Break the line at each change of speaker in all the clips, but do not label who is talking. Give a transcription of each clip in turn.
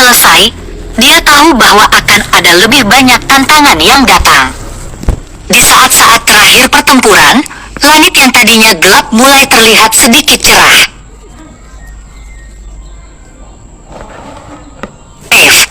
selesai, dia tahu bahwa akan ada lebih banyak tantangan yang datang. Di saat-saat terakhir pertempuran, langit yang tadinya gelap mulai terlihat sedikit cerah. Eve.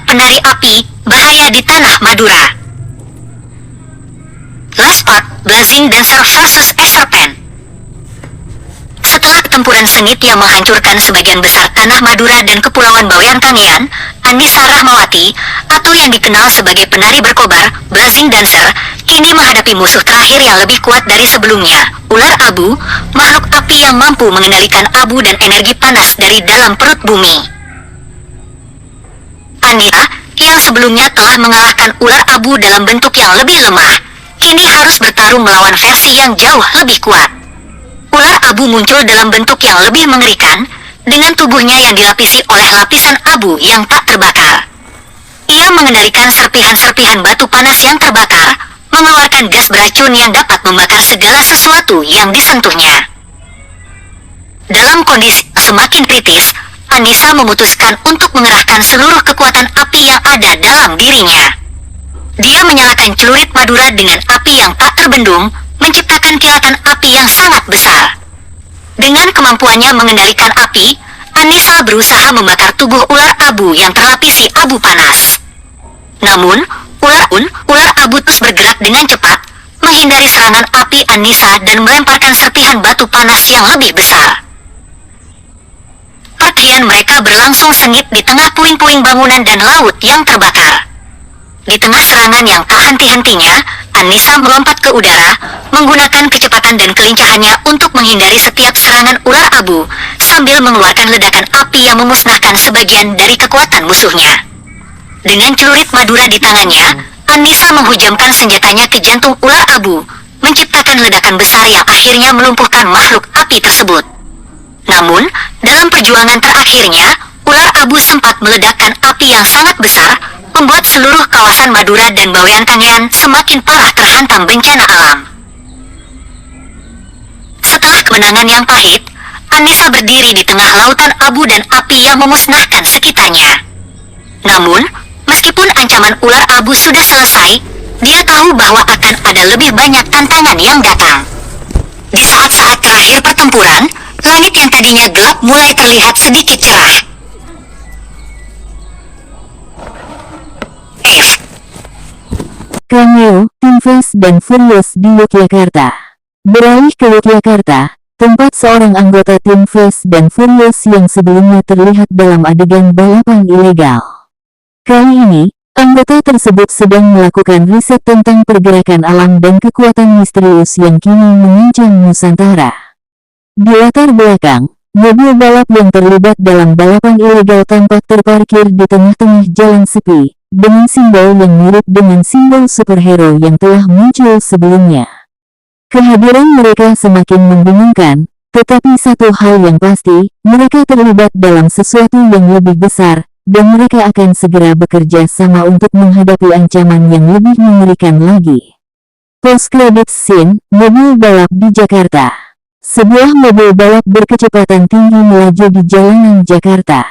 Penari api, bahaya di tanah Madura. Last Art, Blazing Dancer vs. Serpent. Setelah pertempuran sengit yang menghancurkan sebagian besar tanah Madura dan Kepulauan Bawean Kangean, Anissa Rahmawati, atau yang dikenal sebagai penari berkobar, Blazing Dancer, kini menghadapi musuh terakhir yang lebih kuat dari sebelumnya, ular abu, makhluk api yang mampu mengendalikan abu dan energi panas dari dalam perut bumi. Anissa, yang sebelumnya telah mengalahkan ular abu dalam bentuk yang lebih lemah, kini harus bertarung melawan versi yang jauh lebih kuat. Ular abu muncul dalam bentuk yang lebih mengerikan, dengan tubuhnya yang dilapisi oleh lapisan abu yang tak terbakar. Ia mengendalikan serpihan-serpihan batu panas yang terbakar, mengeluarkan gas beracun yang dapat membakar segala sesuatu yang disentuhnya. Dalam kondisi semakin kritis, Anissa memutuskan untuk mengerahkan seluruh kekuatan api yang ada dalam dirinya. Dia menyalakan celurit Madura dengan api yang tak terbendung, menciptakan kilatan api yang sangat besar. Dengan kemampuannya mengendalikan api, Anissa berusaha membakar tubuh ular abu yang terlapisi abu panas. Namun, ular abu terus bergerak dengan cepat, menghindari serangan api Anissa dan melemparkan serpihan batu panas yang lebih besar. Perkelahian mereka berlangsung sengit di tengah puing-puing bangunan dan laut yang terbakar. Di tengah serangan yang tak henti-hentinya, Anissa melompat ke udara, menggunakan kecepatan dan kelincahannya untuk menghindari setiap serangan ular abu, sambil mengeluarkan ledakan api yang memusnahkan sebagian dari kekuatan musuhnya. Dengan celurit Madura di tangannya, Anissa menghujamkan senjatanya ke jantung ular abu, menciptakan ledakan besar yang akhirnya melumpuhkan makhluk api tersebut. Namun, dalam perjuangan terakhirnya, ular abu sempat meledakkan api yang sangat besar, membuat seluruh kawasan Madura dan Bawean Kangean semakin parah terhantam bencana alam. Setelah kemenangan yang pahit, Anissa berdiri di tengah lautan abu dan api yang memusnahkan sekitarnya. Namun, meskipun ancaman ular abu sudah selesai, dia tahu bahwa akan ada lebih banyak tantangan yang datang. Di saat-saat terakhir pertempuran, langit yang tadinya gelap mulai terlihat sedikit cerah.
Cameo, Tim Fast dan Furious di Yogyakarta. Beralih ke Yogyakarta, tempat seorang anggota Tim Fast dan Furious yang sebelumnya terlihat dalam adegan balapan ilegal. Kali ini, anggota tersebut sedang melakukan riset tentang pergerakan alam dan kekuatan misterius yang kini mengancam Nusantara. Di latar belakang, mobil balap yang terlibat dalam balapan ilegal tampak terparkir di tengah-tengah jalan sepi, dengan simbol yang mirip dengan simbol superhero yang telah muncul sebelumnya. Kehadiran mereka semakin membingungkan, tetapi satu hal yang pasti, mereka terlibat dalam sesuatu yang lebih besar, dan mereka akan segera bekerja sama untuk menghadapi ancaman yang lebih mengerikan lagi. Post-credits scene, mobil balap di Jakarta. Sebuah mobil balap berkecepatan tinggi melaju di jalanan Jakarta.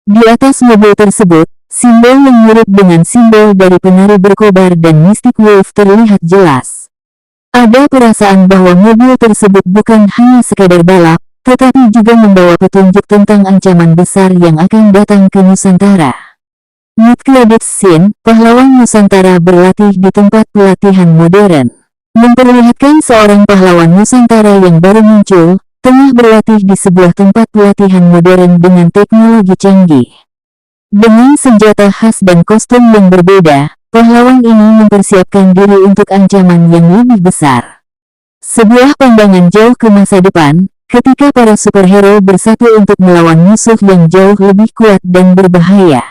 Di atas mobil tersebut, simbol yang mirip dengan simbol dari penari berkobar dan Mystic Wolf terlihat jelas. Ada perasaan bahwa mobil tersebut bukan hanya sekadar balap, tetapi juga membawa petunjuk tentang ancaman besar yang akan datang ke Nusantara. Mid-credits scene, pahlawan Nusantara berlatih di tempat pelatihan modern. Memperlihatkan seorang pahlawan Nusantara yang baru muncul, tengah berlatih di sebuah tempat pelatihan modern dengan teknologi canggih. Dengan senjata khas dan kostum yang berbeda, pahlawan ini mempersiapkan diri untuk ancaman yang lebih besar. Sebuah pandangan jauh ke masa depan, ketika para superhero bersatu untuk melawan musuh yang jauh lebih kuat dan berbahaya.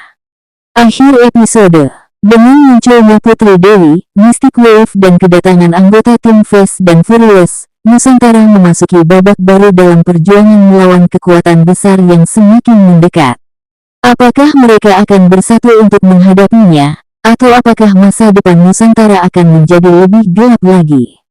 Akhir episode. Dengan munculnya Putri Dewi, Mystic Wave dan kedatangan anggota tim Fast dan Furious, Nusantara memasuki babak baru dalam perjuangan melawan kekuatan besar yang semakin mendekat. Apakah mereka akan bersatu untuk menghadapinya, atau apakah masa depan Nusantara akan menjadi lebih gelap lagi?